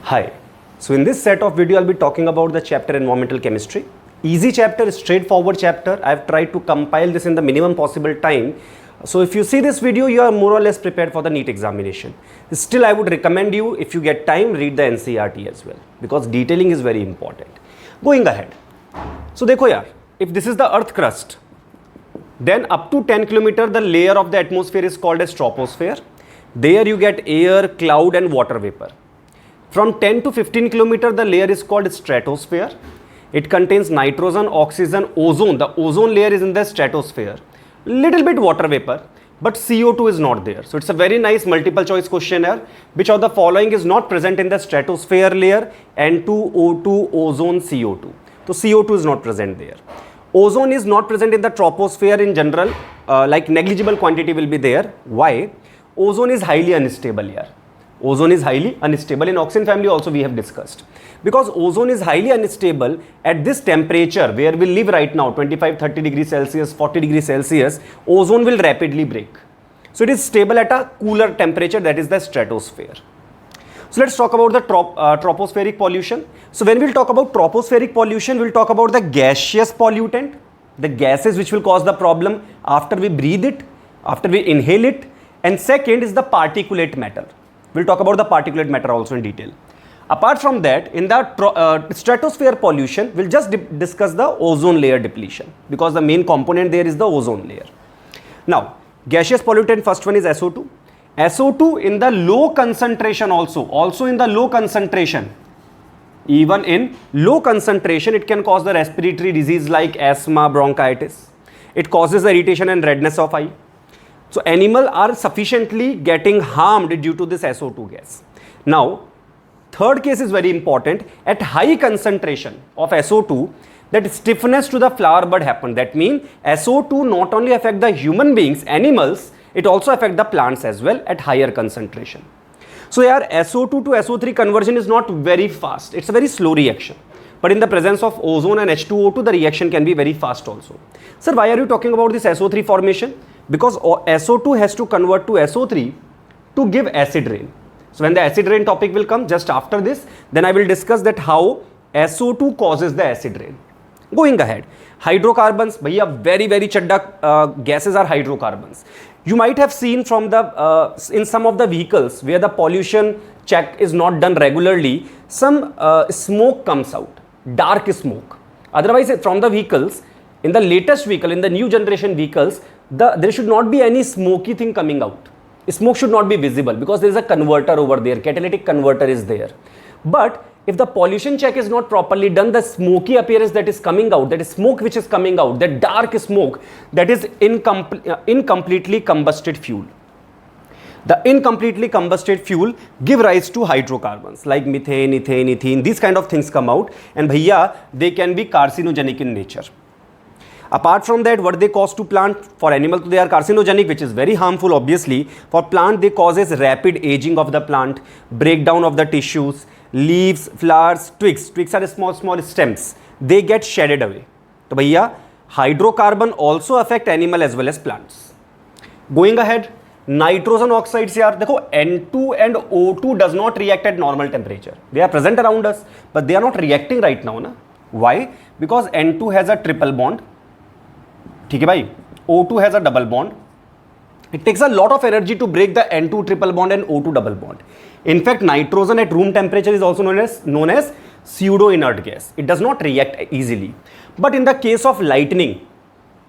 Hi. So in this set of video, I'll be talking about the chapter environmental chemistry. Easy chapter, straightforward chapter. I've tried to compile this in the minimum possible time. So if you see this video, you are more or less prepared for the NEET examination. Still, I would recommend you, if you get time, read the NCERT as well, because detailing is very important. Going ahead. So देखो यार, if this is the earth crust, then up to 10 kilometer, the layer of the atmosphere is called as troposphere. There you get air, cloud and water vapor. From 10 to 15 kilometer, the layer is called stratosphere. It contains nitrogen, oxygen, ozone. The ozone layer is in the stratosphere. Little bit water vapor, but CO2 is not there. So it's a very nice multiple choice question here. Which of the following is not present in the stratosphere layer? N2, O2, ozone, CO2. So CO2 is not present there. Ozone is not present in the troposphere in general, like negligible quantity will be there. Why? Ozone is highly unstable here. Ozone is highly unstable. In oxygen family also we have discussed. Because ozone is highly unstable at this temperature where we live right now, 25-30 degrees Celsius, 40 degrees Celsius, ozone will rapidly break. So it is stable at a cooler temperature, that is the stratosphere. So let's talk about the tropospheric pollution. So when we'll talk about tropospheric pollution, we'll talk about the gaseous pollutant, the gases which will cause the problem after we breathe it, after we inhale it. And second is the particulate matter. We'll talk about the particulate matter also in detail. Apart from that, in the stratosphere pollution, we'll just discuss the ozone layer depletion, because the main component there is the ozone layer. Now, gaseous pollutant, first one is SO2. SO2 in the low concentration also in the low concentration, even in low concentration, it can cause the respiratory disease like asthma, bronchitis. It causes the irritation and redness of eye. So animals are sufficiently getting harmed due to this SO2 gas. Now, third case is very important. At high concentration of SO2, that stiffness to the flower bud happen. That means SO2 not only affect the human beings, animals, it also affect the plants as well at higher concentration. So here SO2 to SO3 conversion is not very fast. It's a very slow reaction. But in the presence of ozone and H2O2, the reaction can be very fast also. Sir, why are you talking about this SO3 formation? Because SO2 has to convert to SO3 to give acid rain. So when the acid rain topic will come just after this, then I will discuss that how SO2 causes the acid rain. Going ahead, hydrocarbons, bhaiya, very chadda gases are hydrocarbons. You might have seen from the in some of the vehicles where the pollution check is not done regularly, some smoke comes out, dark smoke. Otherwise, from the vehicles, in the latest vehicle, in the new generation vehicles, there should not be any smoky thing coming out. Smoke should not be visible because there is a converter over there, catalytic converter is there. But if the pollution check is not properly done, the smoky appearance that is coming out, that is smoke which is coming out, that dark smoke, that is incompletely combusted fuel. The incompletely combusted fuel give rise to hydrocarbons like methane, ethane, ethene, these kind of things come out, and bhaiya, they can be carcinogenic in nature. Apart from that, what they cause to plant? For animal, they are carcinogenic, which is very harmful obviously. For plant, they causes rapid aging of the plant, breakdown of the tissues, leaves, flowers, twigs. Twigs are small stems. They get shedded away. So bhaiya, hydrocarbon also affect animal as well as plants. Going ahead, nitrogen oxides here. Dekho, N2 and O2 does not react at normal temperature. They are present around us, but they are not reacting right now. Na? Why? Because N2 has a triple bond. ठीक है भाई, O2 has a double bond. It takes a lot of energy to break the N2 triple bond and O2 double bond. In fact, nitrogen at room temperature is also known as pseudo inert gas. It does not react easily. But in the case of lightning,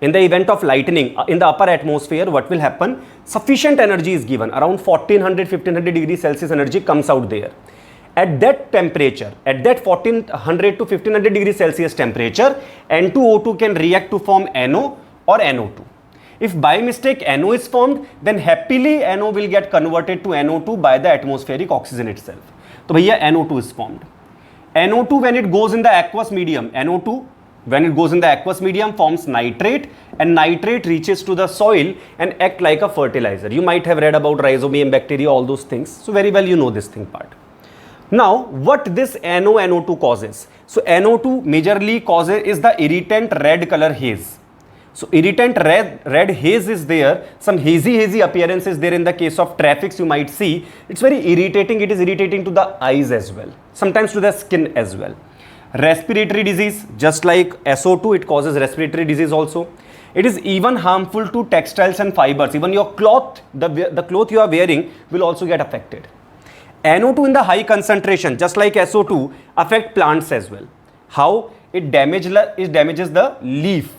in the event of lightning in the upper atmosphere, what will happen? Sufficient energy is given, around 1400-1500 degrees Celsius energy comes out there. At that temperature, at that 1400 to 1500 degrees Celsius temperature, N2O2 can react to form NO or NO2. If by mistake NO is formed, then happily NO will get converted to NO2 by the atmospheric oxygen itself. So bhaiya, NO2 is formed. NO2 when it goes in the aqueous medium, NO2 when it goes in the aqueous medium forms nitrate, and nitrate reaches to the soil and act like a fertilizer. You might have read about rhizobium bacteria, all those things. So very well you know this thing part. Now, what this NO2 causes? So NO2 majorly causes is the irritant red color haze. So irritant red haze is there, some hazy appearance is there in the case of traffics you might see. It's very irritating, it is irritating to the eyes as well, sometimes to the skin as well. Respiratory disease, just like SO2, it causes respiratory disease also. It is even harmful to textiles and fibers, even your cloth, the cloth you are wearing will also get affected. NO2 in the high concentration, just like SO2, affect plants as well. How? It damages the leaf.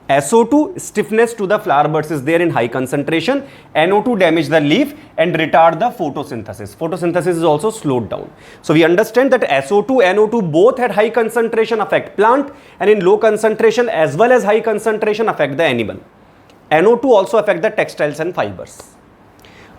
SO2, stiffness to the flower buds is there in high concentration. NO2 damage the leaf and retard the photosynthesis. Photosynthesis is also slowed down. So we understand that SO2, NO2 both at high concentration affect plant, and in low concentration as well as high concentration affect the animal. NO2 also affect the textiles and fibers.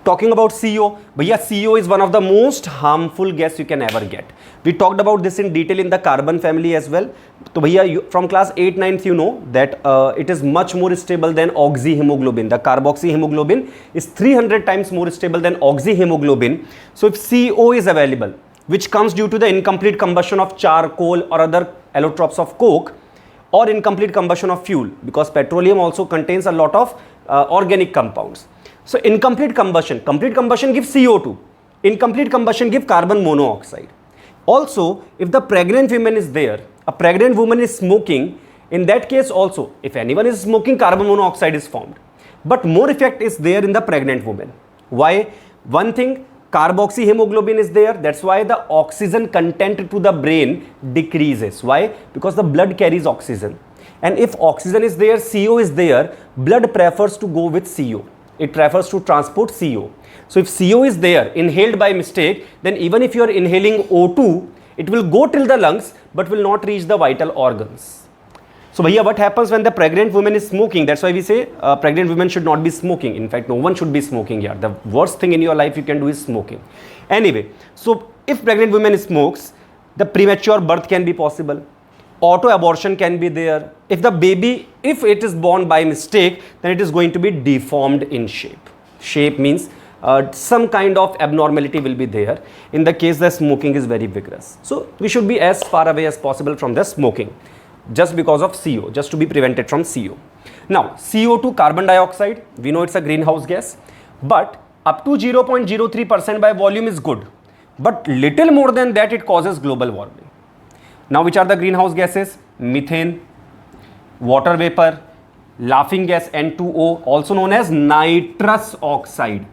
Talking about CO, bhaiya, CO is one of the most harmful gas you can ever get. We talked about this in detail in the carbon family as well. So bhaiya, from class 8th, 9th, you know that it is much more stable than oxyhemoglobin. The carboxyhemoglobin is 300 times more stable than oxyhemoglobin. So if CO is available, which comes due to the incomplete combustion of charcoal or other allotropes of coke, or incomplete combustion of fuel, because petroleum also contains a lot of organic compounds. So incomplete combustion gives CO2. Incomplete combustion gives carbon monoxide. Also, if the pregnant woman is there, a pregnant woman is smoking, in that case also, if anyone is smoking, carbon monoxide is formed. But more effect is there in the pregnant woman. Why? One thing, carboxyhemoglobin is there. That's why the oxygen content to the brain decreases. Why? Because the blood carries oxygen. And if oxygen is there, CO is there, blood prefers to go with CO. It prefers to transport CO. So if CO is there, inhaled by mistake, then even if you are inhaling O2, it will go till the lungs, but will not reach the vital organs. So bhaiya, what happens when the pregnant woman is smoking? That's why we say pregnant women should not be smoking. In fact, no one should be smoking here. The worst thing in your life you can do is smoking. Anyway, so if pregnant woman smokes, the premature birth can be possible. Auto abortion can be there. If the baby, if it is born by mistake, then it is going to be deformed in shape. Shape means some kind of abnormality will be there in the case the smoking is very vigorous. So we should be as far away as possible from the smoking, just because of CO, just to be prevented from CO. Now CO2, carbon dioxide, we know it's a greenhouse gas, but up to 0.03% by volume is good, but little more than that it causes global warming. Now which are the greenhouse gases? Methane, water vapor, laughing gas N2O, also known as nitrous oxide.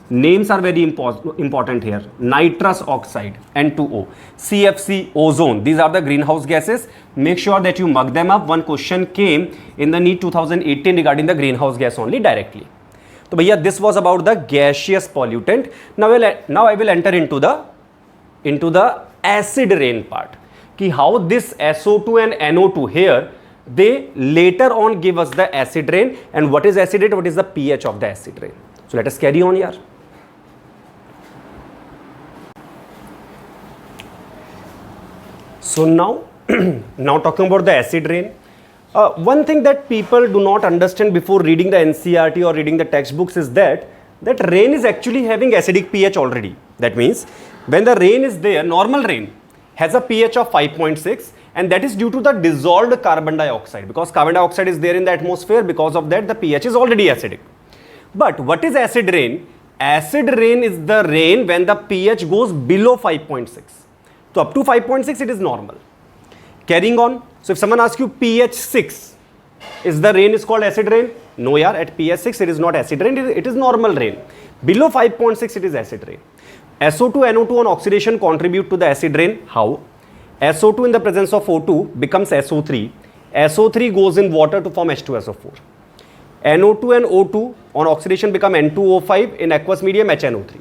Names are very important here. Nitrous oxide, N2O, CFC, ozone. These are the greenhouse gases. Make sure that you mug them up. One question came in the NEET 2018 regarding the greenhouse gas only directly. So bhaiya, this was about the gaseous pollutant. Now I will enter into the acid rain part. Ki how this SO2 and NO2 here, they later on give us the acid rain. And what is acid rain? What is the pH of the acid rain? So let us carry on here. So now talking about the acid rain. One thing that people do not understand before reading the NCERT or reading the textbooks is that rain is actually having acidic pH already. That means when the rain is there, normal rain has a pH of 5.6, and that is due to the dissolved carbon dioxide, because carbon dioxide is there in the atmosphere. Because of that the pH is already acidic. But what is acid rain? Acid rain is the rain when the pH goes below 5.6. So up to 5.6 it is normal. Carrying on, so if someone asks you pH 6, is the rain is called acid rain? No yaar, at pH 6 it is not acid rain, it is normal rain. Below 5.6 it is acid rain. SO2, NO2 on oxidation contribute to the acid rain. How? SO2 in the presence of O2 becomes SO3. SO3 goes in water to form H2SO4. NO2 and O2 on oxidation become N2O5, in aqueous medium HNO3.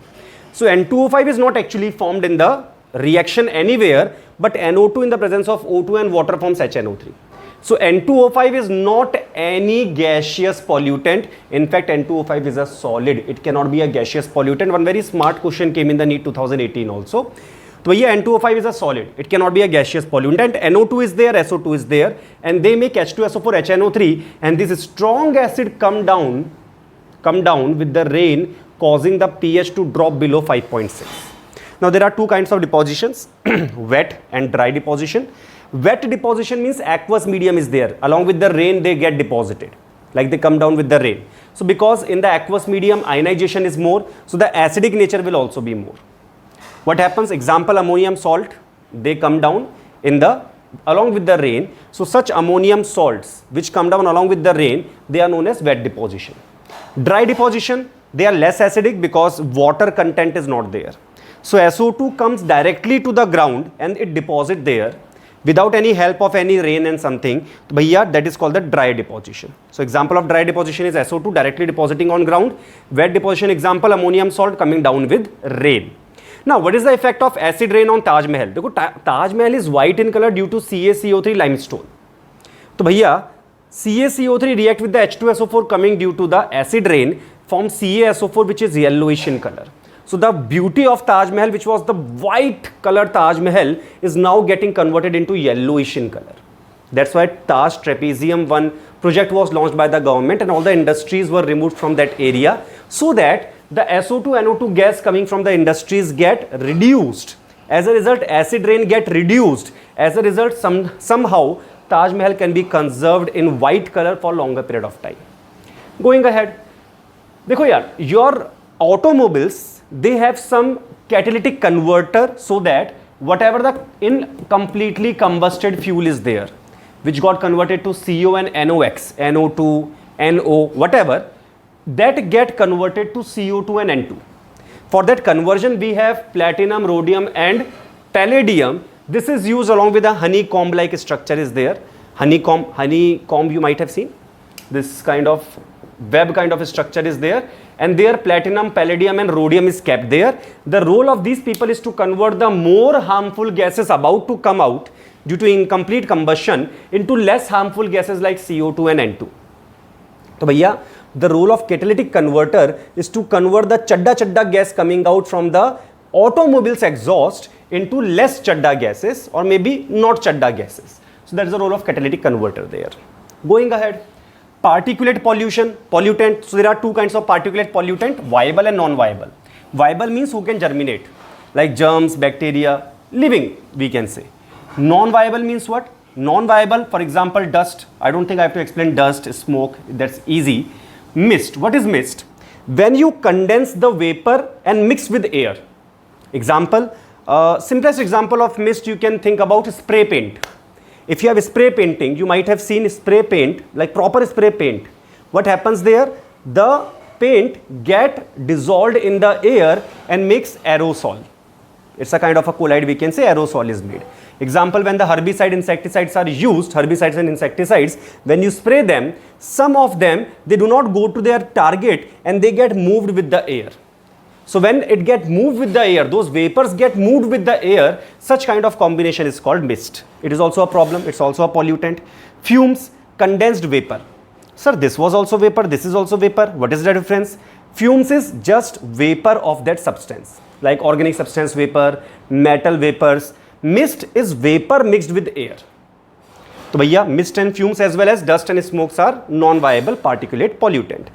So N2O5 is not actually formed in the reaction anywhere, but NO2 in the presence of O2 and water forms HNO3. So N2O5 is not any gaseous pollutant. In fact, N2O5 is a solid. It cannot be a gaseous pollutant. One very smart question came in the NEET 2018 also. So here N2O5 is a solid. It cannot be a gaseous pollutant. NO2 is there, SO2 is there, and they make H2SO4, HNO3, and this strong acid come down with the rain, causing the pH to drop below 5.6. Now there are two kinds of depositions, wet and dry deposition. Wet deposition means aqueous medium is there. Along with the rain, they get deposited. like they come down with the rain. So because in the aqueous medium ionization is more, so the acidic nature will also be more. What happens? Example, ammonium salt, they come down in the along with the rain. So such ammonium salts which come down along with the rain, they are known as wet deposition. Dry deposition, they are less acidic because water content is not there. So SO2 comes directly to the ground and it deposits there without any help of any rain and something. But here that is called the dry deposition. So example of dry deposition is SO2 directly depositing on ground. Wet deposition example, ammonium salt coming down with rain. Now what is the effect of acid rain on Taj Mahal? देखो Taj Mahal is white in color due to CaCO3 limestone. तो भैया CaCO3 react with the H2SO4 coming due to the acid rain form CaSO4 which is yellowish in color. So the beauty of Taj Mahal, which was the white color Taj Mahal, is now getting converted into yellowish in color. That's why Taj Trapezium 1 project was launched by the government and all the industries were removed from that area so that the SO2, NO2 gas coming from the industries get reduced. As a result, acid rain get reduced. As a result, somehow Taj Mahal can be conserved in white color for longer period of time. Going ahead, देखो यार, your automobiles, they have some catalytic converter so that whatever the incompletely combusted fuel is there, which got converted to CO and NOx, NO2, NO, whatever, that get converted to CO2 and N2. For that conversion, we have platinum, rhodium and palladium. This is used along with a honeycomb-like structure is there. Honeycomb you might have seen. This kind of web kind of structure is there. And there platinum, palladium and rhodium is kept there. The role of these people is to convert the more harmful gases about to come out due to incomplete combustion into less harmful gases like CO2 and N2. So bhaiya, the role of catalytic converter is to convert the chadda gas coming out from the automobile's exhaust into less chadda gases or maybe not chadda gases. So that is the role of catalytic converter there. Going ahead, particulate pollution, pollutant. So there are two kinds of particulate pollutant, viable and non-viable. Viable means who can germinate, like germs, bacteria, living we can say. Non-viable means what? Non-viable, for example, dust. I don't think I have to explain dust, smoke, that's easy. Mist. What is mist? When you condense the vapor and mix with air. Example, simplest example of mist you can think about is spray paint. If you have spray painting, you might have seen spray paint, like proper spray paint. What happens there? The paint get dissolved in the air and makes aerosol. It's a kind of a collide, we can say aerosol is made. Example, when the herbicide insecticides are used, herbicides and insecticides, when you spray them, some of them, they do not go to their target and they get moved with the air. So when it get moved with the air, those vapors get moved with the air, such kind of combination is called mist. It is also a problem, it's also a pollutant. Fumes, condensed vapor. Sir, this was also vapor, this is also vapor. What is the difference? Fumes is just vapor of that substance, like organic substance vapor, metal vapors. Mist is vapor mixed with air. So bhaiya, mist and fumes as well as dust and smokes are non-viable particulate pollutant.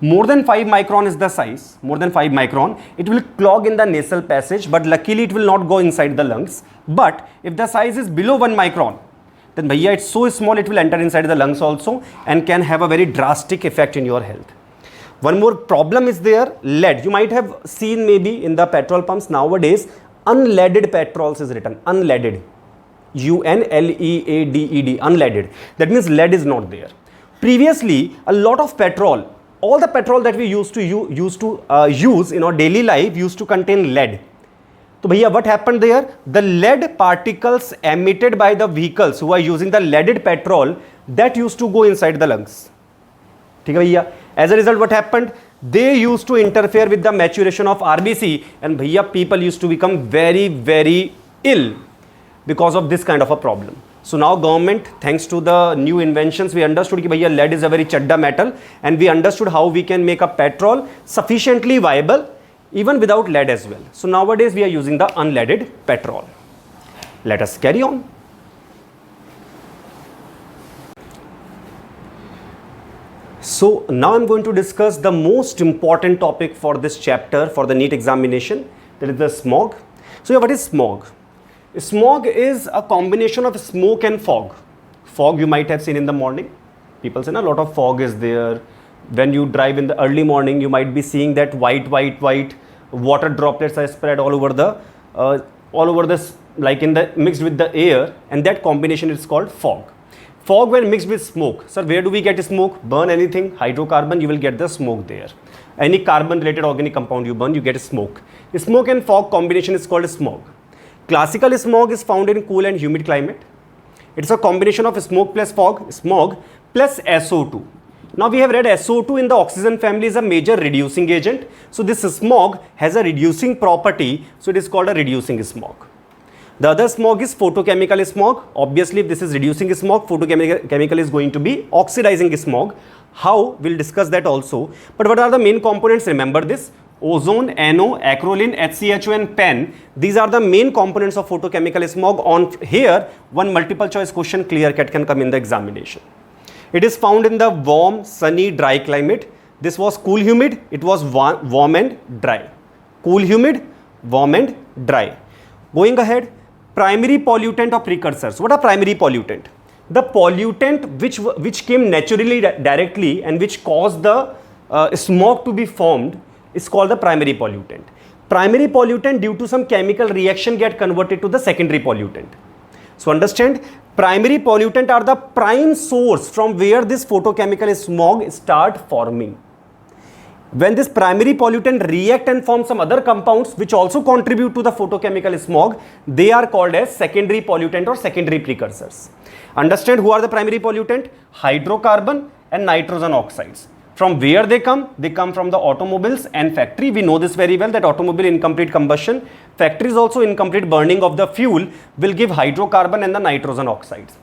More than 5 micron is the size, more than 5 micron, it will clog in the nasal passage, but luckily it will not go inside the lungs. But if the size is below 1 micron, then bhaiya, it's so small it will enter inside the lungs also and can have a very drastic effect in your health. One more problem is there, lead. You might have seen maybe in the petrol pumps nowadays, unleaded petrols is written, unleaded. UNLEADED, unleaded. That means lead is not there. Previously, a lot of petrol, all the petrol that we used to use in our daily life used to contain lead. So bhaiya, what happened there? The lead particles emitted by the vehicles who are using the leaded petrol, that used to go inside the lungs. ठीक है भैया? As a result, what happened? They used to interfere with the maturation of RBC, and bhaiya, people used to become very, very ill because of this kind of a problem. So now government, thanks to the new inventions, we understood that bhaiya, lead is a very chadda metal, and we understood how we can make a petrol sufficiently viable even without lead as well. So nowadays we are using the unleaded petrol. Let us carry on. So now I'm going to discuss the most important topic for this chapter for the NEET examination, that is the smog. So yeah, what is smog? Smog is a combination of smoke and fog. Fog you might have seen in the morning. People say, a lot of fog is there. When you drive in the early morning, you might be seeing that white water droplets are spread all over this, like in the mixed with the air, and that combination is called fog. Fog when mixed with smoke. Sir, where do we get smoke? Burn anything, hydrocarbon, you will get the smoke there. Any carbon related organic compound you burn, you get smoke. Smoke and fog combination is called smog. Classical smog is found in cool and humid climate. It's a combination of smoke plus fog, smog plus SO2. Now we have read SO2 in the oxygen family is a major reducing agent. So this smog has a reducing property. So it is called a reducing smog. The other smog is photochemical smog. Obviously, if this is reducing smog, photochemical is going to be oxidizing smog. How? We'll discuss that also. But what are the main components? Remember this. Ozone, NO, acrolein, HCHO and PEN. These are the main components of photochemical smog. On here, one multiple choice question clear cut can come in the examination. It is found in the warm, sunny, dry climate. This was cool, humid. It was warm and dry. Cool, humid, warm and dry. Going ahead, primary pollutant or precursors. What are primary pollutant? The pollutant which came naturally directly and which caused the smog to be formed is called the primary pollutant. Primary pollutant due to some chemical reaction get converted to the secondary pollutant. So understand, primary pollutant are the prime source from where this photochemical smog start forming. When this primary pollutant react and form some other compounds which also contribute to the photochemical smog, they are called as secondary pollutant or secondary precursors. Understand who are the primary pollutant? Hydrocarbon and nitrogen oxides. From where they come? They come from the automobiles and factory. We know this very well that automobile incomplete combustion, factories also incomplete burning of the fuel will give hydrocarbon and the nitrogen oxides.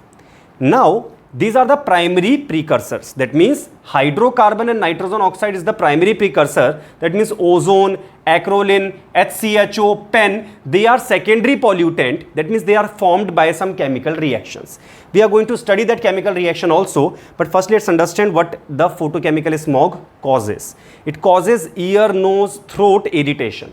Now, these are the primary precursors. That means hydrocarbon and nitrogen oxide is the primary precursor. That means ozone, acrolein, HCHO, PEN, they are secondary pollutant. That means they are formed by some chemical reactions. We are going to study that chemical reaction also. But first let's understand what the photochemical smog causes. It causes ear, nose, throat irritation.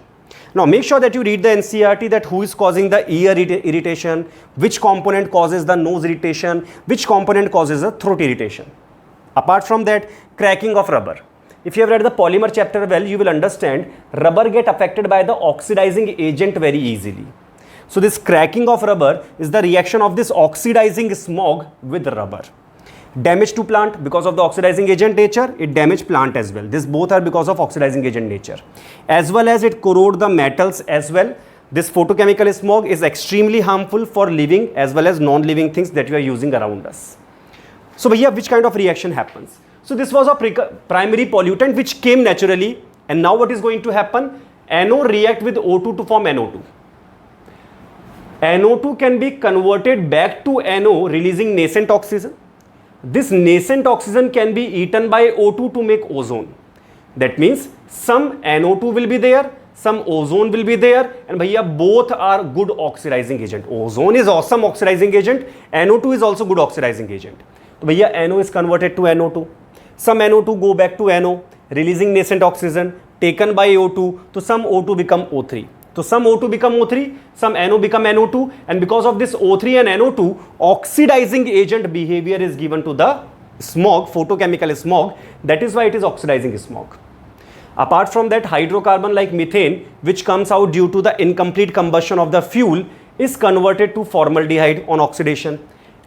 Now make sure that you read the NCERT that who is causing the ear irritation, which component causes the nose irritation, which component causes the throat irritation. Apart from that, cracking of rubber. If you have read the polymer chapter well, you will understand rubber get affected by the oxidizing agent very easily. So this cracking of rubber is the reaction of this oxidizing smog with rubber. Damage to plant because of the oxidizing agent nature, it damage plant as well. This both are because of oxidizing agent nature. As well as it corrode the metals as well. This photochemical smog is extremely harmful for living as well as non-living things that we are using around us. So here, which kind of reaction happens? So this was a primary pollutant which came naturally, and now what is going to happen? NO react with O2 to form NO2. NO2 can be converted back to NO releasing nascent oxygen. This nascent oxygen can be eaten by O2 to make ozone. That means some NO2 will be there, some ozone will be there, and bhaiya both are good oxidizing agent. Ozone is awesome oxidizing agent, NO2 is also good oxidizing agent. So bhaiya NO is converted to NO2. Some NO2 go back to NO, releasing nascent oxygen, taken by O2, so some O2 become O3. So some O2 become O3, some NO become NO2, and because of this O3 and NO2, oxidizing agent behavior is given to the smog, photochemical smog. That is why it is oxidizing smog. Apart from that, hydrocarbon like methane, which comes out due to the incomplete combustion of the fuel, is converted to formaldehyde on oxidation.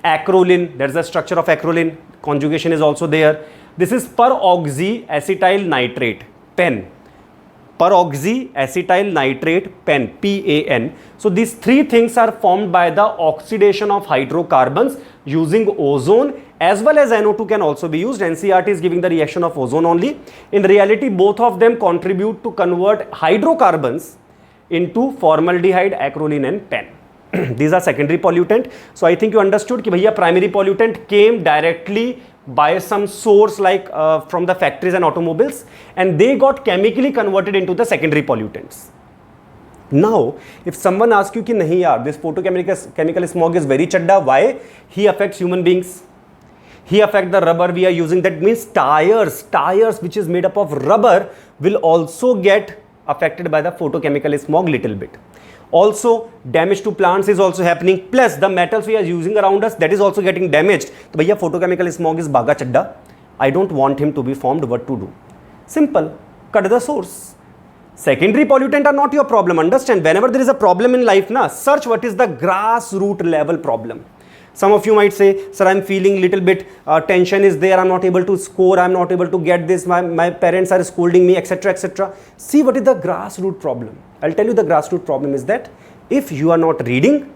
Acrolein, there is the structure of acrolein, conjugation is also there. This is peroxyacetyl nitrate, PEN. Peroxyacetyl nitrate, PEN, PAN. So these three things are formed by the oxidation of hydrocarbons using ozone, as well as NO2 can also be used. NCERT is giving the reaction of ozone only. In reality, both of them contribute to convert hydrocarbons into formaldehyde, acrolein and PEN. These are secondary pollutant. So I think you understood that bhaiya primary pollutant came directly by some source like from the factories and automobiles, and they got chemically converted into the secondary pollutants. Now, if someone asks you ki nahi yaar, this photochemical smog is very chadda, why? He affects human beings. He affects the rubber we are using. That means tires which is made up of rubber will also get affected by the photochemical smog little bit. Also, damage to plants is also happening. Plus, the metals we are using around us, that is also getting damaged. So, bhaiya, photochemical smog is baga chadda. I don't want him to be formed. What to do? Simple. Cut the source. Secondary pollutant are not your problem. Understand? Whenever there is a problem in life, search what is the grassroots level problem. Some of you might say, sir, I'm feeling little bit tension is there. I'm not able to score. I'm not able to get this. My parents are scolding me, etc., etc. See what is the grassroots problem. I'll tell you the grassroots problem is that if you are not reading,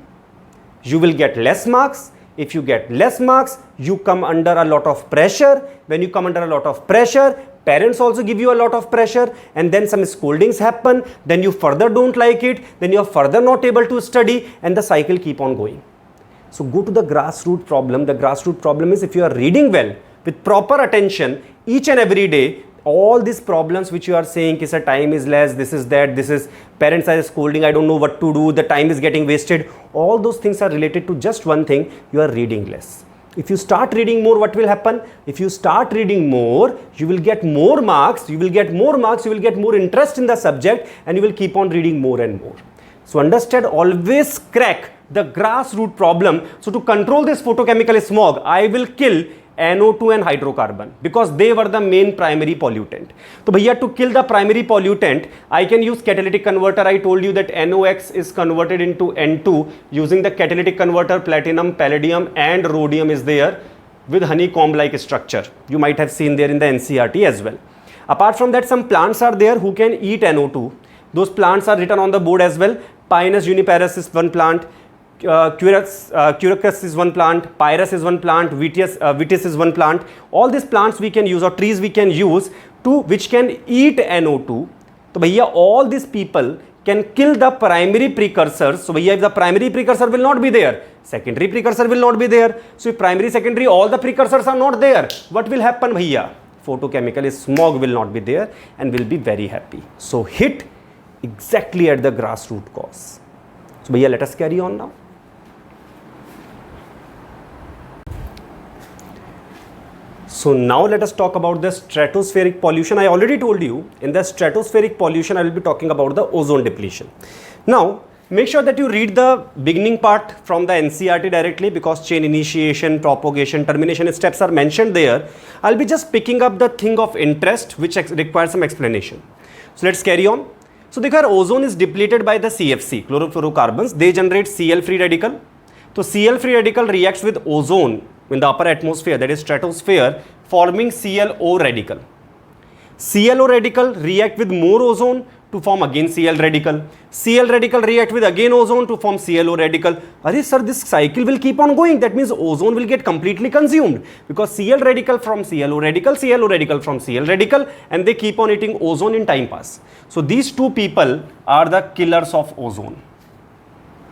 you will get less marks. If you get less marks, you come under a lot of pressure. When you come under a lot of pressure, parents also give you a lot of pressure, and then some scoldings happen. Then you further don't like it. Then you are further not able to study, and the cycle keep on going. So go to the grassroots problem. The grassroots problem is if you are reading well with proper attention each and every day, all these problems which you are saying, sir, time is less, this is that, this is parents are scolding, I don't know what to do, the time is getting wasted. All those things are related to just one thing, you are reading less. If you start reading more, what will happen? If you start reading more, you will get more marks, you will get more marks, you will get more interest in the subject, and you will keep on reading more and more. So understand, always crack the grassroots problem. So to control this photochemical smog, I will kill NO2 and hydrocarbon because they were the main primary pollutant. So bhaiya, to kill the primary pollutant, I can use catalytic converter. I told you that NOx is converted into N2 using the catalytic converter. Platinum, palladium and rhodium is there with honeycomb like structure. You might have seen there in the NCERT as well. Apart from that, some plants are there who can eat NO2. Those plants are written on the board as well. Pinus juniperus is one plant. Quercus is one plant, Pyrus is one plant, Vitis is one plant. All these plants we can use, or trees we can use to which can eat NO2. So bhaiya, all these people can kill the primary precursors. So bhaiya, if the primary precursor will not be there, secondary precursor will not be there. So if primary, secondary, all the precursors are not there, what will happen bhaiya? Photochemical smog will not be there and will be very happy. So hit exactly at the grassroots cause. So bhaiya, let us carry on now. So now let us talk about the stratospheric pollution. I already told you in the stratospheric pollution I will be talking about the ozone depletion. Now make sure that you read the beginning part from the NCERT directly because chain initiation, propagation, termination steps are mentioned there. I'll be just picking up the thing of interest which requires some explanation. So let's carry on. So देखो, ozone is depleted by the CFC, chlorofluorocarbons. They generate Cl free radical. So Cl free radical reacts with ozone in the upper atmosphere, that is stratosphere, forming ClO radical. ClO radical react with more ozone to form again Cl radical. Cl radical react with again ozone to form ClO radical. Arey sir, this cycle will keep on going. That means ozone will get completely consumed because Cl radical from ClO radical, ClO radical from Cl radical, and they keep on eating ozone in time pass. So these two people are the killers of ozone.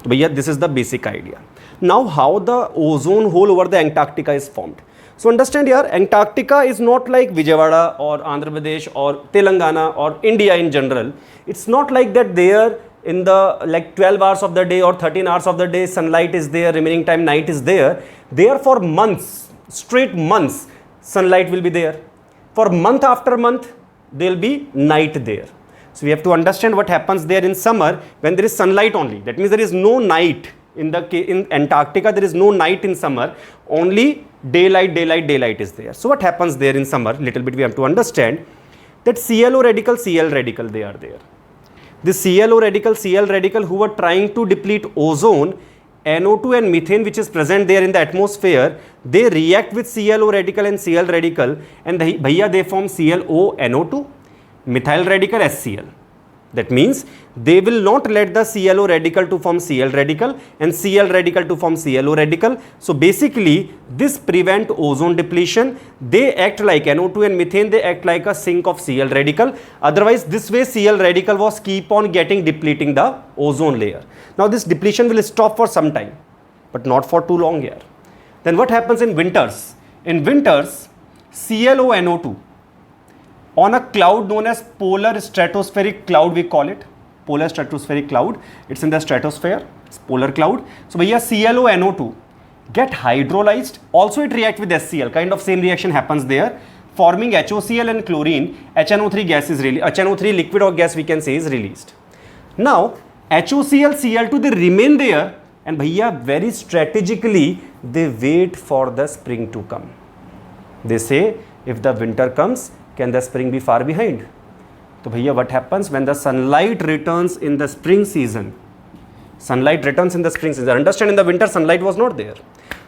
But yeah, this is the basic idea. Now how the ozone hole over the Antarctica is formed. So understand here, Antarctica is not like Vijayawada or Andhra Pradesh or Telangana or India in general. It's not like that there in the like 12 hours of the day or 13 hours of the day sunlight is there, remaining time night is there. There for months, straight months, sunlight will be there. For month after month, there will be night there. So we have to understand what happens there in summer when there is sunlight only. That means there is no night. In Antarctica, there is no night in summer, only daylight is there. So what happens there in summer, little bit we have to understand that ClO radical, Cl radical, they are there. The ClO radical, Cl radical who were trying to deplete ozone, NO2 and methane which is present there in the atmosphere, they react with ClO radical and Cl radical and they form ClO NO2, methyl radical HCl. That means they will not let the ClO radical to form Cl radical and Cl radical to form ClO radical. So basically this prevent ozone depletion. They act like NO2 and methane, they act like a sink of Cl radical. Otherwise this way Cl radical was keep on getting depleting the ozone layer. Now this depletion will stop for some time, but not for too long here. Then what happens in winters? In winters, ClO-NO2 on a cloud known as polar stratospheric cloud, we call it polar stratospheric cloud. It's in the stratosphere, it's polar cloud. So here ClO-NO2 get hydrolyzed. Also it reacts with HCl, kind of same reaction happens there, forming HOCl and chlorine, HNO3 gas is released. HNO3 liquid or gas we can say is released. Now HOCl, Cl2 they remain there, and bhaiya very strategically they wait for the spring to come. They say if the winter comes, can the spring be far behind? So bhaiya what happens when the sunlight returns in the spring season? Sunlight returns in the spring season. Understand, in the winter sunlight was not there.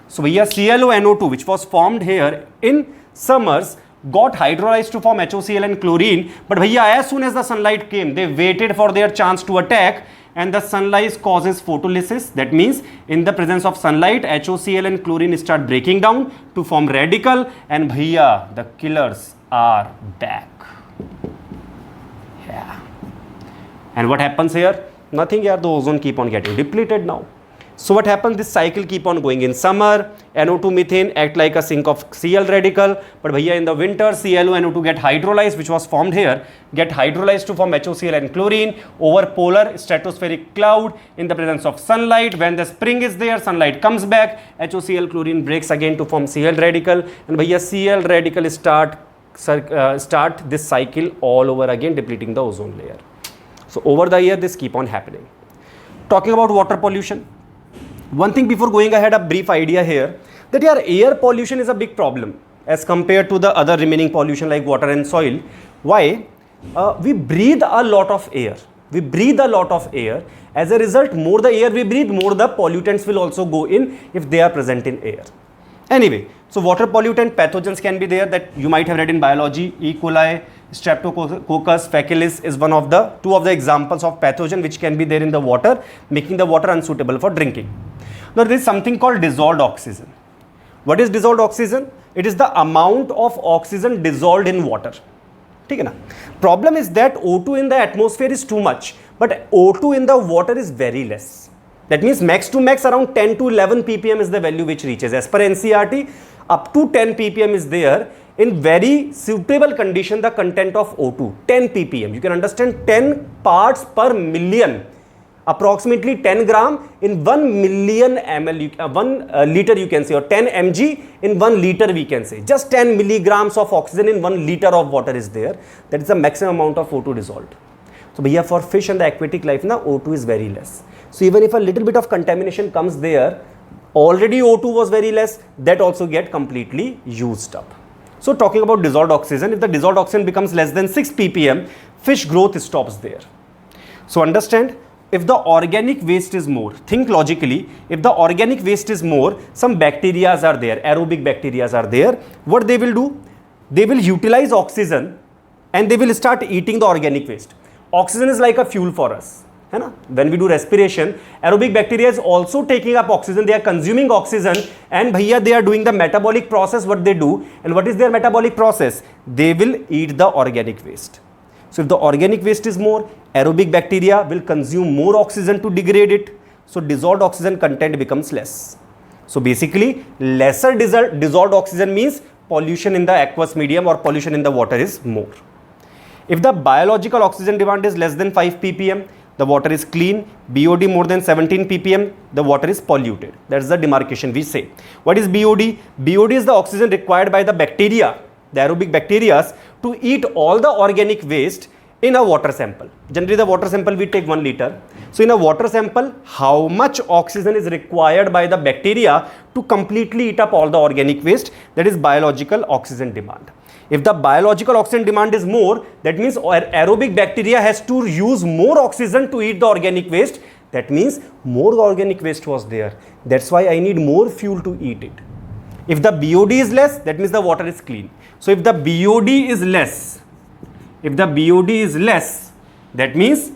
So bhaiya ClONO2 which was formed here in summers got hydrolyzed to form HOCl and chlorine, but bhaiya as soon as the sunlight came, they waited for their chance to attack, and the sunlight causes photolysis. That means in the presence of sunlight, HOCl and chlorine start breaking down to form radical, and bhaiya the killers are back. Yeah. And what happens here? Nothing here, the ozone keep on getting depleted now. So what happens? This cycle keep on going. In summer, NO2 methane act like a sink of Cl radical, but bhaiya in the winter, ClONO2 get hydrolyzed, which was formed here, get hydrolyzed to form HOCl and chlorine over polar stratospheric cloud in the presence of sunlight. When the spring is there, sunlight comes back, HOCl chlorine breaks again to form Cl radical, and bhaiya Cl radical start this cycle all over again, depleting the ozone layer. So over the year, this keep on happening. Talking about water pollution. One thing before going ahead, a brief idea here that your air pollution is a big problem as compared to the other remaining pollution like water and soil. Why? We breathe a lot of air. We breathe a lot of air. As a result, more the air we breathe, more the pollutants will also go in if they are present in air. Anyway, so water pollutant pathogens can be there that you might have read in biology. E. coli, Streptococcus faecalis is two of the examples of pathogen which can be there in the water, making the water unsuitable for drinking. Now there is something called dissolved oxygen. What is dissolved oxygen? It is the amount of oxygen dissolved in water. ठीक है ना? Problem is that O2 in the atmosphere is too much, but O2 in the water is very less. That means max to max around 10 to 11 ppm is the value which reaches. As per NCERT, up to 10 ppm is there. In very suitable condition, the content of O2, 10 ppm. You can understand 10 parts per million. Approximately 10 gram in 1 million ml, 1 liter you can say, or 10 mg in 1 liter we can say. Just 10 milligrams of oxygen in 1 liter of water is there. That is the maximum amount of O2 dissolved. So bhaiya for fish and the aquatic life, na, O2 is very less. So even if a little bit of contamination comes there, already O2 was very less, that also get completely used up. So talking about dissolved oxygen, if the dissolved oxygen becomes less than 6 ppm, fish growth stops there. So understand, if the organic waste is more, think logically, if the organic waste is more, some bacteria are there, aerobic bacteria are there. What they will do? They will utilize oxygen and they will start eating the organic waste. Oxygen is like a fuel for us. है ना? When we do respiration, aerobic bacteria is also taking up oxygen. They are consuming oxygen, and bhaiya they are doing the metabolic process. What they do, and what is their metabolic process? They will eat the organic waste. So if the organic waste is more, aerobic bacteria will consume more oxygen to degrade it. So dissolved oxygen content becomes less. So basically, lesser dissolved oxygen means pollution in the aqueous medium or pollution in the water is more. If the biological oxygen demand is less than 5 ppm, the water is clean. BOD more than 17 ppm, the water is polluted. That's the demarcation we say. What is BOD? BOD is the oxygen required by the bacteria, the aerobic bacteria, to eat all the organic waste in a water sample. Generally, the water sample we take 1 liter. So in a water sample, how much oxygen is required by the bacteria to completely eat up all the organic waste? That is biological oxygen demand. If the biological oxygen demand is more, that means aerobic bacteria has to use more oxygen to eat the organic waste. That means more organic waste was there. That's why I need more fuel to eat it. If the BOD is less, that means the water is clean. So if the BOD is less, that means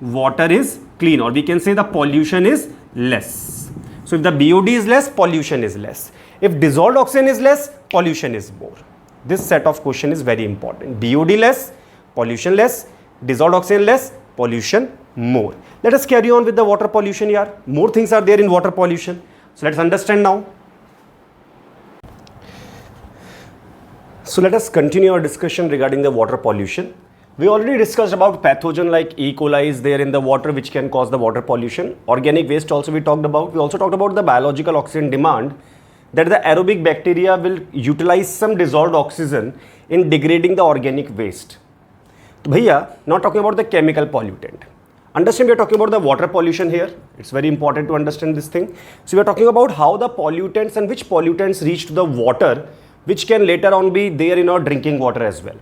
water is clean, or we can say the pollution is less. So if the BOD is less, pollution is less. If dissolved oxygen is less, pollution is more. This set of question is very important. BOD less, pollution less, dissolved oxygen less, pollution more. Let us carry on with the water pollution here. More things are there in water pollution. So let's understand now. So let us continue our discussion regarding the water pollution. We already discussed about pathogen like E. coli is there in the water which can cause the water pollution. Organic waste also we talked about. We also talked about the biological oxygen demand. that the aerobic bacteria will utilize some dissolved oxygen in degrading the organic waste. So, bhaiya, not talking about the chemical pollutant. Understand, we are talking about the water pollution here. It's very important to understand this thing. So we are talking about how the pollutants and which pollutants reach to the water, which can later on be there in our drinking water as well.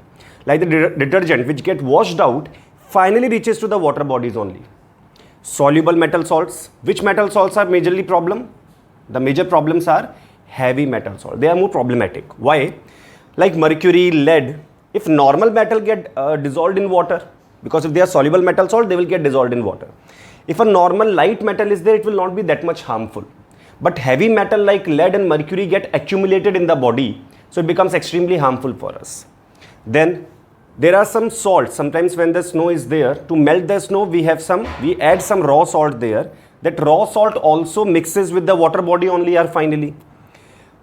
Like the detergent which get washed out finally reaches to the water bodies only. Soluble metal salts. Which metal salts are majorly problem? The major problems are heavy metal salt. They are more problematic. Why? Like mercury, lead. If normal metal get dissolved in water, because if they are soluble metal salt, they will get dissolved in water. If a normal light metal is there, it will not be that much harmful. But heavy metal like lead and mercury get accumulated in the body, so it becomes extremely harmful for us. Then there are some salts. Sometimes when the snow is there, to melt the snow, we add some raw salt there. That raw salt also mixes with the water body only finally.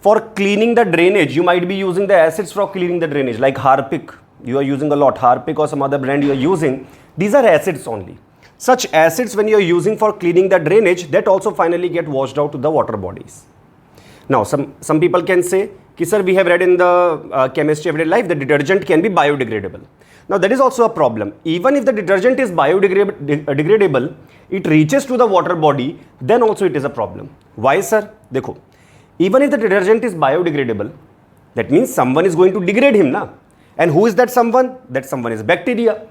For cleaning the drainage, you might be using the acids for cleaning the drainage, like Harpic. You are using a lot, Harpic or some other brand you are using. These are acids only. Such acids when you are using for cleaning the drainage, that also finally get washed out to the water bodies. Now some people can say, sir, we have read in the chemistry everyday life that detergent can be biodegradable. Now that is also a problem. Even if the detergent is biodegradable, it reaches to the water body, then also it is a problem. Why, sir? Dekho, even if the detergent is biodegradable, that means someone is going to degrade him, na? And who is that someone? That someone is bacteria.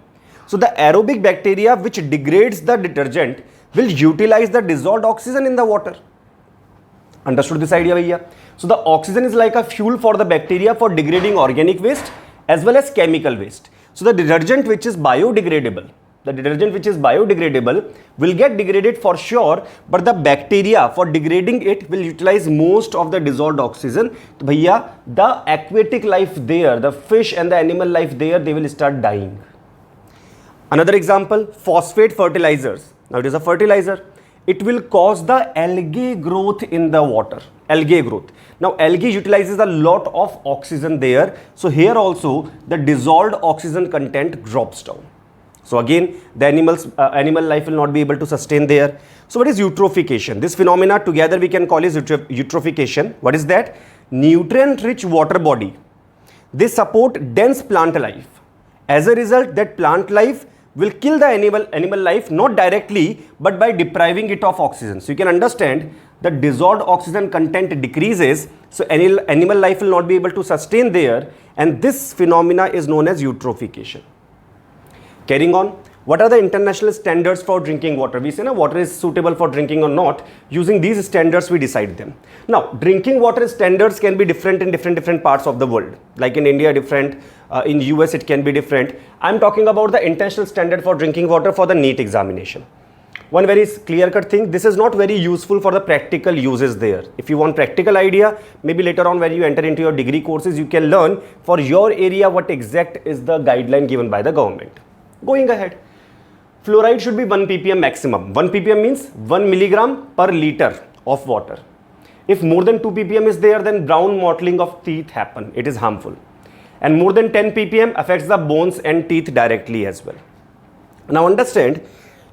So the aerobic bacteria which degrades the detergent will utilize the dissolved oxygen in the water. Understood this idea, bhaiya? So the oxygen is like a fuel for the bacteria for degrading organic waste as well as chemical waste. So the detergent which is biodegradable, will get degraded for sure, but the bacteria for degrading it will utilize most of the dissolved oxygen. So bhaiya, the aquatic life there, the fish and the animal life there, they will start dying. Another example, phosphate fertilizers. Now it is a fertilizer. It will cause the algae growth in the water. Algae growth. Now algae utilizes a lot of oxygen there. So here also the dissolved oxygen content drops down. So again, the animal life will not be able to sustain there. So what is eutrophication? This phenomena together we can call is eutrophication. What is that? Nutrient-rich water body. They support dense plant life. As a result, that plant life will kill the animal life not directly but by depriving it of oxygen. So you can understand the dissolved oxygen content decreases, so animal life will not be able to sustain there, and this phenomena is known as eutrophication. Carrying on, what are the international standards for drinking water? We say na, water is suitable for drinking or not. Using these standards we decide them. Now drinking water standards can be different in different parts of the world. Like in India different, in US it can be different. I am talking about the international standard for drinking water for the NEET examination. One very clear cut thing, this is not very useful for the practical uses there. If you want practical idea, maybe later on when you enter into your degree courses, you can learn for your area what exact is the guideline given by the government. Going ahead, fluoride should be 1 ppm maximum. 1 ppm means 1 milligram per liter of water. If more than 2 ppm is there, then brown mottling of teeth happen. It is harmful. And more than 10 ppm affects the bones and teeth directly as well. Now understand,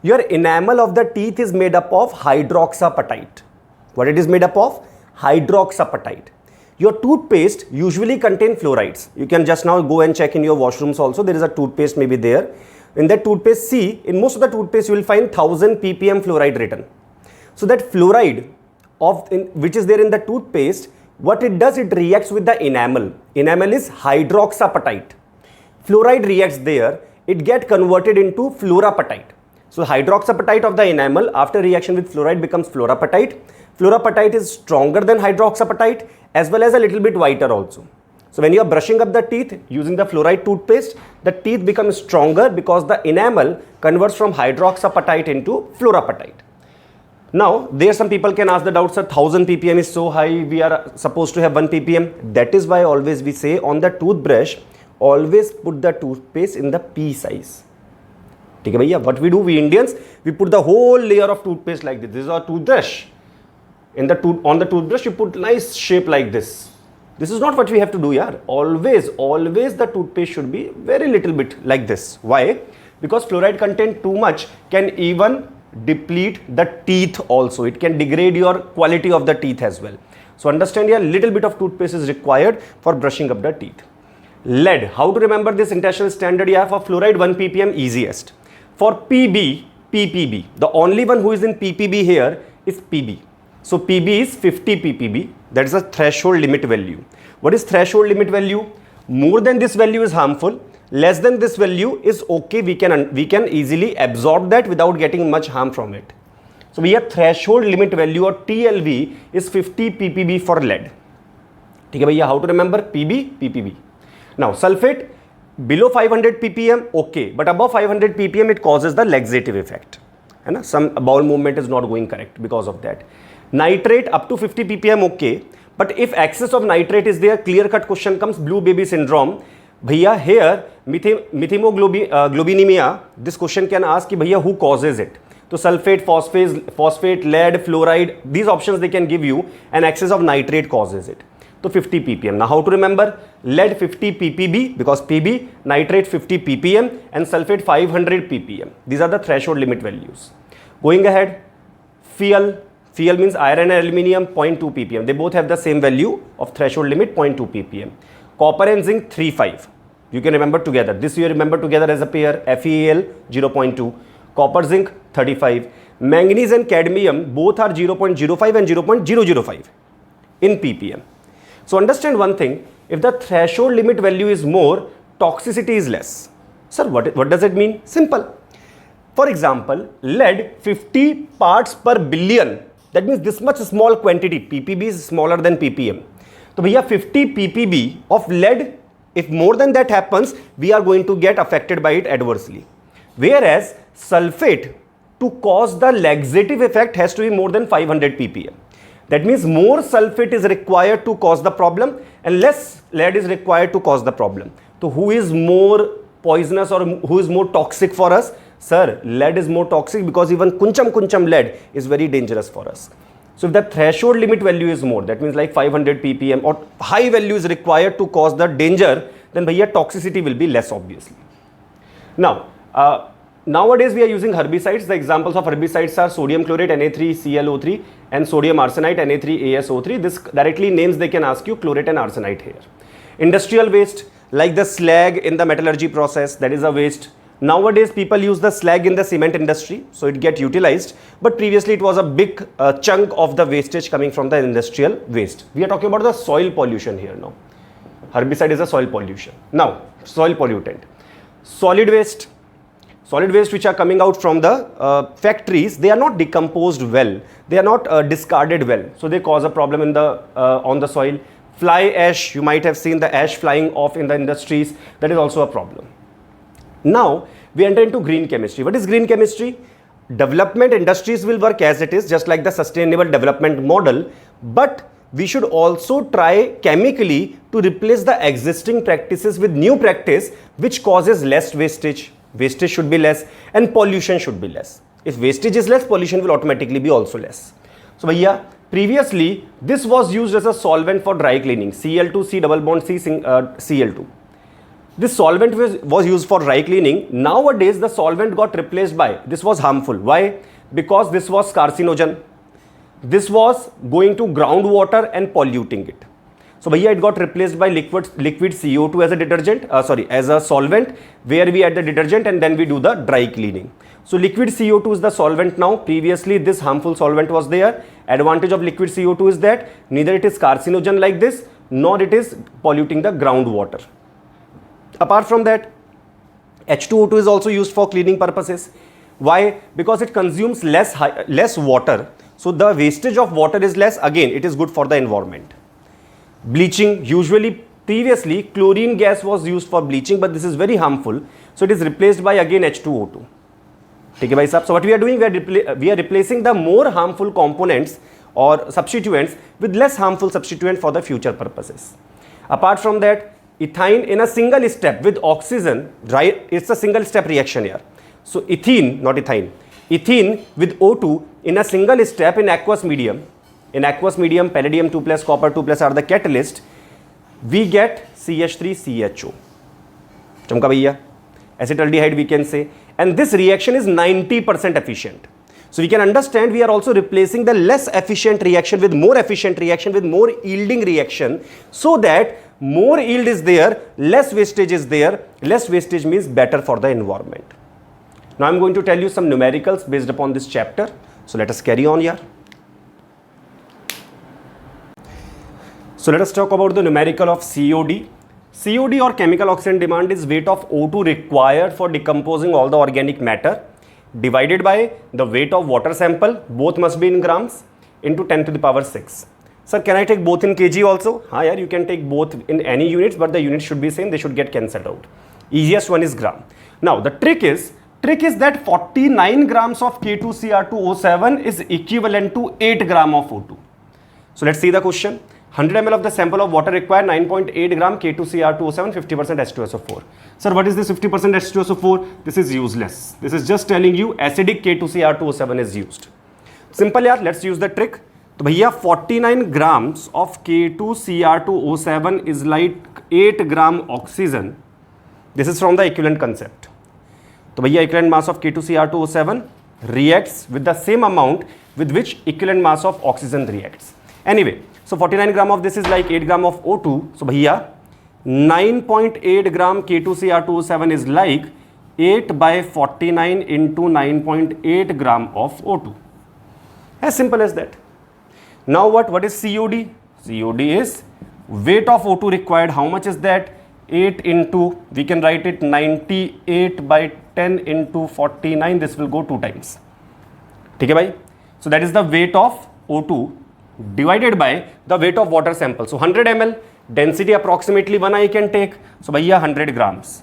your enamel of the teeth is made up of hydroxyapatite. What it is made up of? Hydroxyapatite. Your toothpaste usually contain fluorides. You can just now go and check in your washrooms also. There is a toothpaste maybe there. In that toothpaste, see, in most of the toothpaste you will find 1000 ppm fluoride written. So that fluoride which is there in the toothpaste, what it does, it reacts with the enamel. Enamel is hydroxyapatite. Fluoride reacts there, it gets converted into fluorapatite. So hydroxyapatite of the enamel after reaction with fluoride becomes fluorapatite. Fluorapatite is stronger than hydroxyapatite as well as a little bit whiter also. So when you are brushing up the teeth using the fluoride toothpaste, the teeth become stronger because the enamel converts from hydroxyapatite into fluorapatite. Now, there some people can ask the doubt, sir, 1000 ppm is so high, we are supposed to have 1 ppm. That is why always we say on the toothbrush, always put the toothpaste in the pea size. Okay, bhaiya, what we do, we Indians, we put the whole layer of toothpaste like this. This is our toothbrush. On the toothbrush, you put nice shape like this. This is not what we have to do, yaar. Always the toothpaste should be very little bit like this. Why? Because fluoride content too much can even deplete the teeth also. It can degrade your quality of the teeth as well. So understand here, little bit of toothpaste is required for brushing up the teeth. Lead, how to remember this international standard? Yeah, for fluoride 1 ppm easiest. For PB, PPB, the only one who is in PPB here is PB. So PB is 50 ppb, that is a threshold limit value. What is threshold limit value? More than this value is harmful, less than this value is okay, we can easily absorb that without getting much harm from it. So we have threshold limit value or TLV is 50 ppb for lead. ठीक है भैया, how to remember? PB, PPB. Now sulfate below 500 ppm okay, but above 500 ppm it causes the laxative effect, है ना, some bowel movement is not going correct because of that. Nitrate up to 50 ppm okay, but if excess of nitrate is there, clear cut question comes, blue baby syndrome. भैया here methemoglobinemia, this question can ask कि भैया who causes it? तो sulfate, phosphate, lead, fluoride, these options they can give you, and excess of nitrate causes it. तो 50 ppm. Now how to remember? Lead 50 ppb because PB, nitrate 50 ppm and sulfate 500 ppm. These are the threshold limit values. Going ahead, fuel means iron and aluminium 0.2 ppm. They both have the same value of threshold limit 0.2 ppm. Copper and zinc 3.5. You can remember together. This you remember together as a pair. FeAl 0.2. Copper zinc 35. Manganese and cadmium both are 0.05 and 0.005 in ppm. So understand one thing, if the threshold limit value is more, toxicity is less. Sir, what does it mean? Simple. For example, lead 50 parts per billion. That means this much small quantity. ppb is smaller than ppm. So bhaiya 50 ppb of lead, if more than that happens, we are going to get affected by it adversely. Whereas sulfate, to cause the laxative effect, has to be more than 500 ppm. That means more sulfate is required to cause the problem and less lead is required to cause the problem. So who is more poisonous or who is more toxic for us? Sir, lead is more toxic because even kuncham lead is very dangerous for us. So if the threshold limit value is more, that means like 500 ppm or high value is required to cause the danger, then bhaiya toxicity will be less obviously. Now, nowadays we are using herbicides. The examples of herbicides are sodium chlorate Na3ClO3 and sodium arsenite Na3ASO3. This directly names they can ask you chlorate and arsenite here. Industrial waste like the slag in the metallurgy process, that is a waste. Nowadays people use the slag in the cement industry, so it get utilized, but previously it was a big chunk of the wastage coming from the industrial waste. We are talking about the soil pollution here now. Herbicide is a soil pollution. Now, soil pollutant. Solid waste which are coming out from the factories, they are not decomposed well, they are not discarded well, so they cause a problem in the on the soil. Fly ash, you might have seen the ash flying off in the industries, that is also a problem. Now we enter into green chemistry. What is green chemistry? Development industries will work as it is, just like the sustainable development model, but we should also try chemically to replace the existing practices with new practice which causes less wastage. Wastage should be less and pollution should be less. If wastage is less, pollution will automatically be also less. So bhaiya, previously this was used as a solvent for dry cleaning, Cl2, C double bond C, Cl2. This solvent was used for dry cleaning. Nowadays the solvent got replaced by, this was harmful. Why? Because this was carcinogen. This was going to groundwater and polluting it. So bhaiya, it got replaced by liquid CO2 as a detergent, as a solvent, where we add the detergent and then we do the dry cleaning. So liquid CO2 is the solvent now. Previously this harmful solvent was there. Advantage of liquid CO2 is that neither it is carcinogen like this, nor it is polluting the groundwater. Apart from that, H2O2 is also used for cleaning purposes. Why? Because it consumes less water. So the wastage of water is less. Again, it is good for the environment. Bleaching, usually previously chlorine gas was used for bleaching, but this is very harmful. So it is replaced by again H2O2. Okay, bhai sahab. So what we are doing, we are replacing the more harmful components or substituents with less harmful substituent for the future purposes. Apart from that, ethine in a single step with oxygen, right? It's a single step reaction here. So ethene, not ethine, ethene with O2 in a single step in aqueous medium. In aqueous medium, palladium 2 plus, copper 2 plus are the catalyst. We get CH3CHO. Chamka bhaiya. Acetaldehyde we can say. And this reaction is 90% efficient. So we can understand we are also replacing the less efficient reaction with more efficient reaction with more yielding reaction, so that more yield is there, less wastage is there. Less wastage means better for the environment. Now I'm going to tell you some numericals based upon this chapter. So let us carry on here. So let us talk about the numerical of COD. COD or chemical oxygen demand is weight of O2 required for decomposing all the organic matter divided by the weight of water sample, both must be in grams, into 10 to the power 6. Sir, can I take both in kg also? Haan yaar, you can take both in any units, but the units should be same, they should get cancelled out. Easiest one is gram. Now the trick is that 49 grams of K2Cr2O7 is equivalent to 8 gram of O2. So let's see the question. 100 ml of the sample of water require 9.8 gram K2Cr2O7, 50% H2SO4. Sir, what is this 50% H2SO4? This is useless. This is just telling you acidic K2Cr2O7 is used. Simple yaar, let's use the trick. तो भैया 49 grams of K2Cr2O7 is like 8 gram oxygen. This is from the equivalent concept. तो भैया equivalent mass of K2Cr2O7 reacts with the same amount with which equivalent mass of oxygen reacts. Anyway, so 49 gram of this is like 8 gram of O2. So भैया 9.8 gram K2Cr2O7 is like 8 by 49 into 9.8 gram of O2. As simple as that. Now what is COD? COD is weight of O2 required. How much is that? 8 into, we can write it 98 by 10 into 49. This will go 2 times. Okay, bhai? So that is the weight of O2 divided by the weight of water sample. So 100 ml, density approximately 1 I can take. So bhaiya 100 grams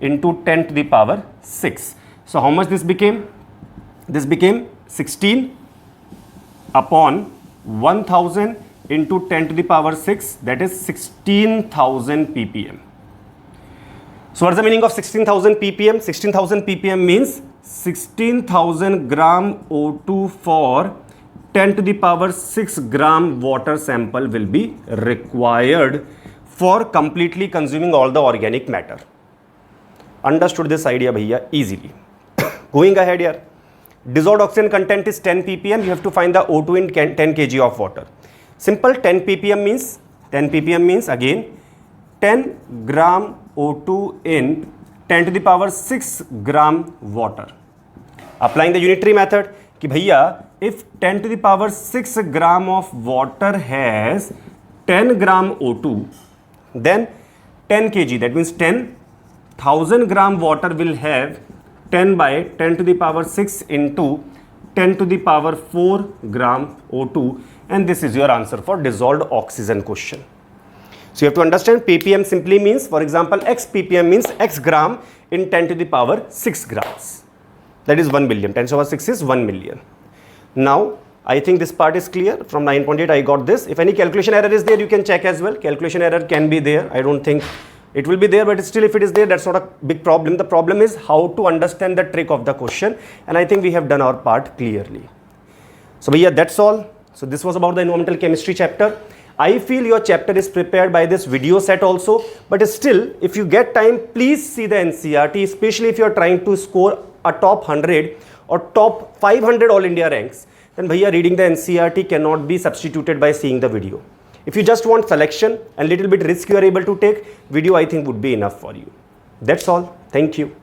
into 10 to the power 6. So how much this became? This became 16 upon 1000 into 10 to the power 6, that is 16,000 ppm. So what is the meaning of 16,000 ppm? 16,000 ppm means 16,000 gram O2 for 10 to the power 6 gram water sample will be required for completely consuming all the organic matter. Understood this idea bhaiya easily. Going ahead here. Dissolved oxygen content is 10 ppm. You have to find the O2 in 10 kg of water. Simple. 10 ppm means again 10 gram O2 in 10 to the power 6 gram water. Applying the unitary method कि भैया if 10 to the power 6 gram of water has 10 gram O2, then 10 kg, that means 10,000 gram water will have 10 by 10 to the power 6 into 10 to the power 4 gram O2, and this is your answer for dissolved oxygen question. So you have to understand ppm simply means, for example, x ppm means x gram in 10 to the power 6 grams. That is 1 million. 10 to the power 6 is 1 million. Now I think this part is clear. From 9.8 I got this. If any calculation error is there, you can check as well. Calculation error can be there. I don't think it will be there, but still if it is there, that's not a big problem. The problem is how to understand the trick of the question, and I think we have done our part clearly. So yeah, that's all. So this was about the environmental chemistry chapter. I feel your chapter is prepared by this video set also, but still if you get time, please see the NCERT, especially if you are trying to score a top 100 or top 500 all India ranks. Then bhaiya, reading the NCERT cannot be substituted by seeing the video. If you just want selection and little bit risk you are able to take, video I think would be enough for you. That's all. Thank you.